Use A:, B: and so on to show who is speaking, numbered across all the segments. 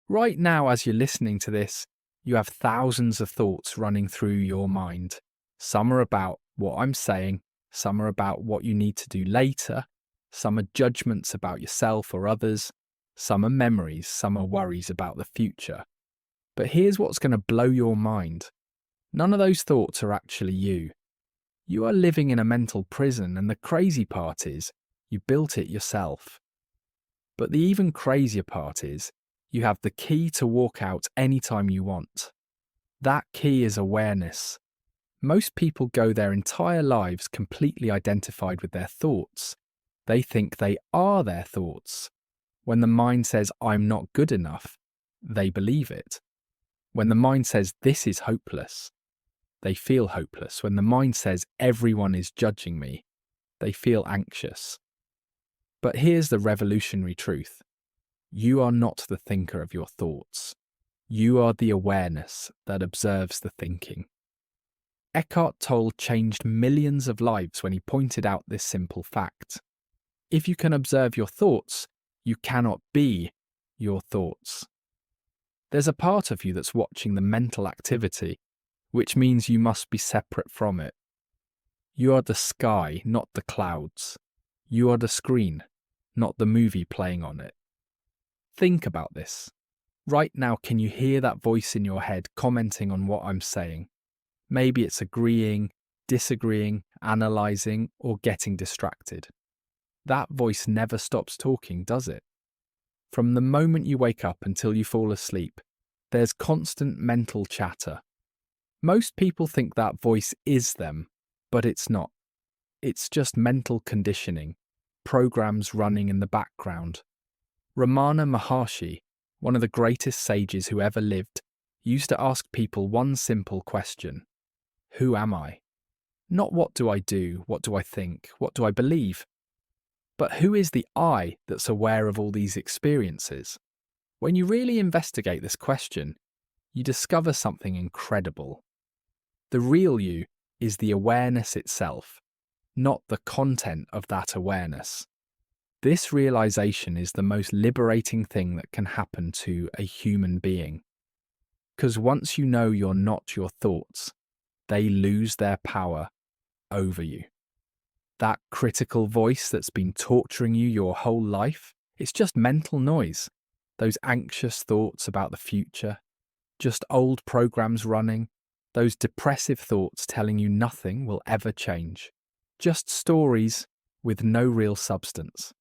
A: Right now, as you're listening to this, you have thousands of thoughts running through your mind. Some are about what I'm saying, some are about what you need to do later, some are judgments about yourself or others, some are memories, some are worries about the future. But here's what's going to blow your mind. None of those thoughts are actually you. You are living in a mental prison, and the crazy part is, you built it yourself. But the even crazier part is, you have the key to walk out anytime you want. That key is awareness. Most people go their entire lives completely identified with their thoughts. They think they are their thoughts. When the mind says, I'm not good enough, they believe it. When the mind says, this is hopeless, they feel hopeless. When the mind says, everyone is judging me, they feel anxious. But here's the revolutionary truth. You are not the thinker of your thoughts. You are the awareness that observes the thinking. Eckhart Tolle changed millions of lives when he pointed out this simple fact. If you can observe your thoughts, you cannot be your thoughts. There's a part of you that's watching the mental activity, which means you must be separate from it. You are the sky, not the clouds. You are the screen, not the movie playing on it. Think about this. Right now, can you hear that voice in your head commenting on what I'm saying? Maybe it's agreeing, disagreeing, analysing, or getting distracted. That voice never stops talking, does it? From the moment you wake up until you fall asleep, there's constant mental chatter. Most people think that voice is them, but it's not. It's just mental conditioning, programs running in the background. Ramana Maharshi, one of the greatest sages who ever lived, used to ask people one simple question. Who am I? Not what do I do, what do I think, what do I believe? But who is the I that's aware of all these experiences? When you really investigate this question, you discover something incredible. The real you is the awareness itself, not the content of that awareness. This realization is the most liberating thing that can happen to a human being. Because once you know you're not your thoughts, they lose their power over you. That critical voice that's been torturing you your whole life, it's just mental noise. Those anxious thoughts about the future, just old programs running, those depressive thoughts telling you nothing will ever change. Just stories with no real substance.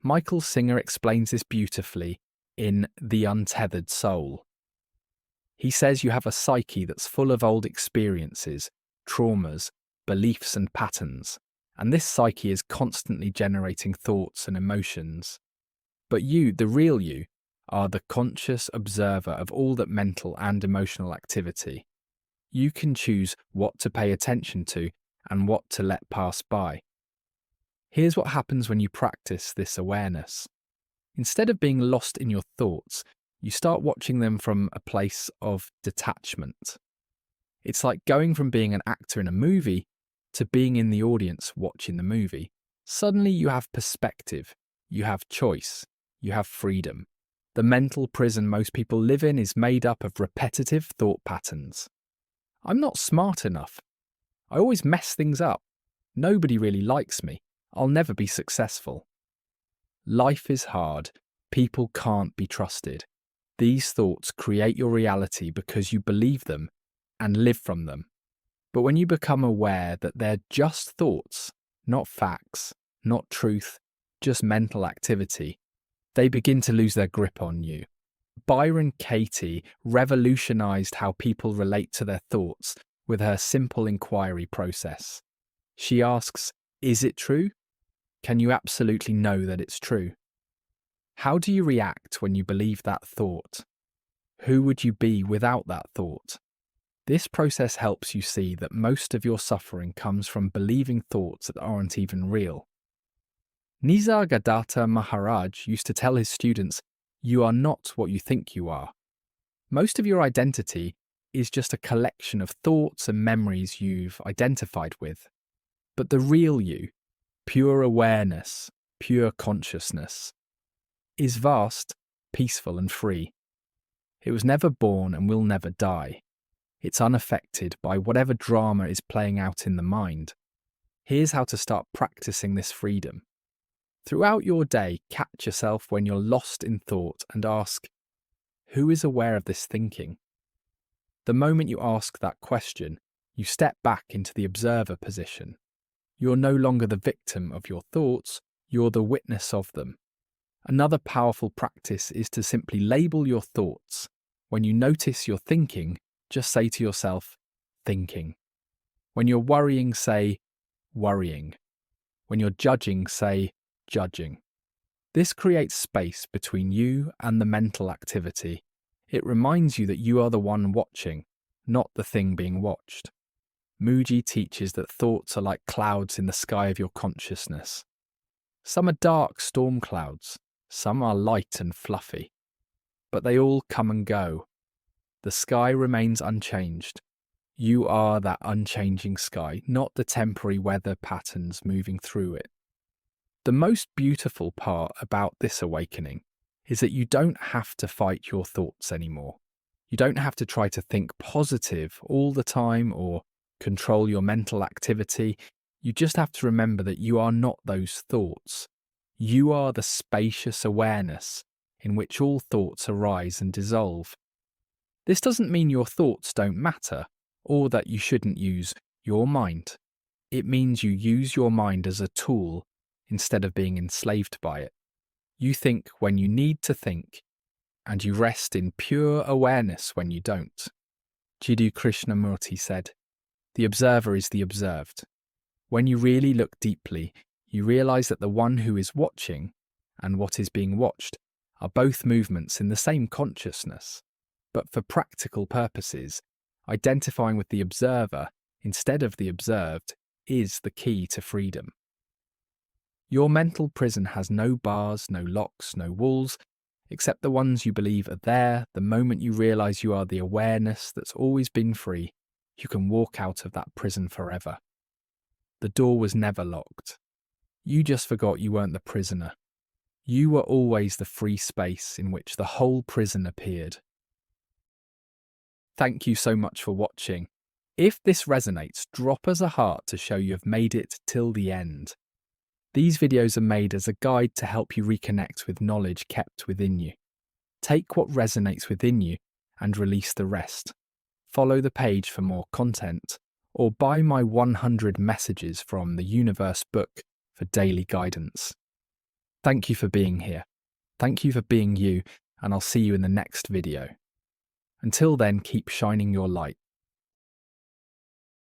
A: Michael Singer explains this beautifully in The Untethered Soul. He says you have a psyche that's full of old experiences, traumas, beliefs and patterns, and this psyche is constantly generating thoughts and emotions. But you, the real you, are the conscious observer of all that mental and emotional activity. You can choose what to pay attention to and what to let pass by. Here's what happens when you practice this awareness. Instead of being lost in your thoughts, you start watching them from a place of detachment. It's like going from being an actor in a movie to being in the audience watching the movie. Suddenly you have perspective, you have choice, you have freedom. The mental prison most people live in is made up of repetitive thought patterns. I'm not smart enough. I always mess things up. Nobody really likes me. I'll never be successful. Life is hard. People can't be trusted. These thoughts create your reality because you believe them and live from them. But when you become aware that they're just thoughts, not facts, not truth, just mental activity, they begin to lose their grip on you. Byron Katie revolutionized how people relate to their thoughts with her simple inquiry process. She asks, is it true? Can you absolutely know that it's true? How do you react when you believe that thought? Who would you be without that thought? This process helps you see that most of your suffering comes from believing thoughts that aren't even real. Nisargadatta Maharaj used to tell his students, you are not what you think you are. Most of your identity is just a collection of thoughts and memories you've identified with. But the real you, pure awareness, pure consciousness, is vast, peaceful and free. It was never born and will never die. It's unaffected by whatever drama is playing out in the mind. Here's how to start practicing this freedom. Throughout your day, catch yourself when you're lost in thought and ask, who is aware of this thinking? The moment you ask that question, you step back into the observer position. You're no longer the victim of your thoughts, you're the witness of them. Another powerful practice is to simply label your thoughts. When you notice your thinking, just say to yourself, thinking. When you're worrying, say, worrying. When you're judging, say, judging. This creates space between you and the mental activity. It reminds you that you are the one watching, not the thing being watched. Mooji teaches that thoughts are like clouds in the sky of your consciousness. Some are dark storm clouds, some are light and fluffy. But they all come and go. The sky remains unchanged. You are that unchanging sky, not the temporary weather patterns moving through it. The most beautiful part about this awakening is that you don't have to fight your thoughts anymore. You don't have to try to think positive all the time or control your mental activity. You just have to remember that you are not those thoughts. You are the spacious awareness in which all thoughts arise and dissolve. This doesn't mean your thoughts don't matter or that you shouldn't use your mind. It means you use your mind as a tool instead of being enslaved by it. You think when you need to think, and you rest in pure awareness when you don't. Jiddu Krishnamurti said, "The observer is the observed." When you really look deeply, you realize that the one who is watching and what is being watched are both movements in the same consciousness. But for practical purposes, identifying with the observer instead of the observed is the key to freedom. Your mental prison has no bars, no locks, no walls, except the ones you believe are there. The moment you realize you are the awareness that's always been free, you can walk out of that prison forever. The door was never locked. You just forgot you weren't the prisoner. You were always the free space in which the whole prison appeared. Thank you so much for watching. If this resonates, drop us a heart to show you have made it till the end. These videos are made as a guide to help you reconnect with knowledge kept within you. Take what resonates within you and release the rest. Follow the page for more content, or buy my 100 Messages from the Universe book for daily guidance. Thank you for being here. Thank you for being you, and I'll see you in the next video. Until then, keep shining your light.